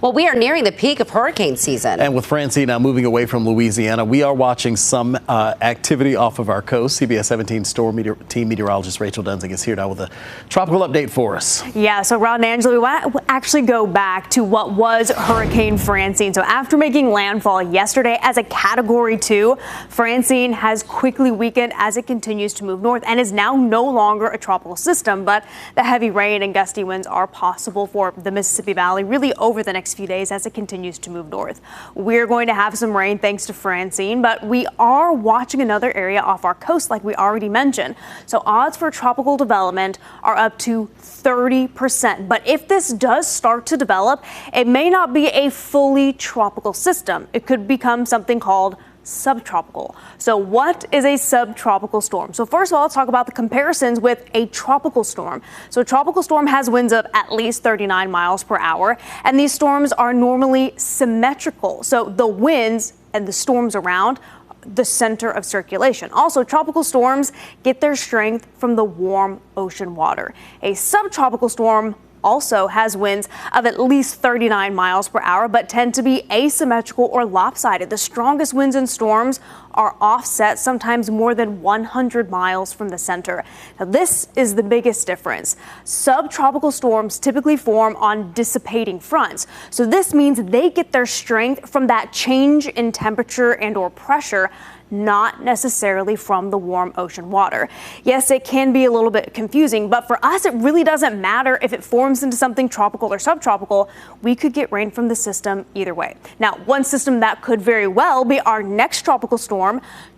Well, we are nearing the peak of hurricane season. And with Francine now moving away from Louisiana, we are watching some activity off of our coast. CBS 17 Storm team meteorologist Rachel Dunsing is here now with a tropical update for us. Yeah, so Rod and Angela, we want to actually go back to what was Hurricane Francine. So after making landfall yesterday as a Category 2, Francine has quickly weakened as it continues to move north and is now no longer a tropical system. But the heavy rain and gusty winds are possible for the Mississippi Valley really over the next few days as it continues to move north. We're going to have some rain thanks to Francine, but we are watching another area off our coast like we already mentioned. So odds for tropical development are up to 30%. But if this does start to develop, it may not be a fully tropical system. It could become something called subtropical. So what is a subtropical storm? So first of all, let's talk about the comparisons with a tropical storm. So a tropical storm has winds of at least 39 miles per hour, and these storms are normally symmetrical. So the winds and the storms around the center of circulation. Also, tropical storms get their strength from the warm ocean water. A subtropical storm also has winds of at least 39 miles per hour, but tend to be asymmetrical or lopsided. The strongest winds and storms are offset, sometimes more than 100 miles from the center. Now, this is the biggest difference. Subtropical storms typically form on dissipating fronts. So this means they get their strength from that change in temperature and or pressure, not necessarily from the warm ocean water. Yes, it can be a little bit confusing, but for us, it really doesn't matter if it forms into something tropical or subtropical. We could get rain from the system either way. Now, one system that could very well be our next tropical storm,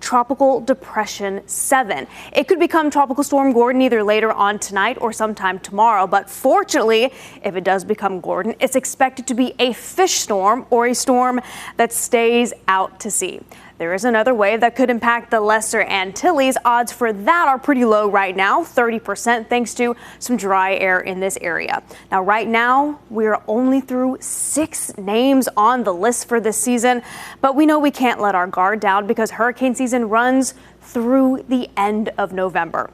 Tropical Depression 7. It could become Tropical Storm Gordon either later on tonight or sometime tomorrow. But fortunately, if it does become Gordon, it's expected to be a fish storm or a storm that stays out to sea. There is another wave that could impact the Lesser Antilles. Odds for that are pretty low right now, 30%, thanks to some dry air in this area. Now, right now, we are only through 6 names on the list for this season, but we know we can't let our guard down because hurricane season runs through the end of November.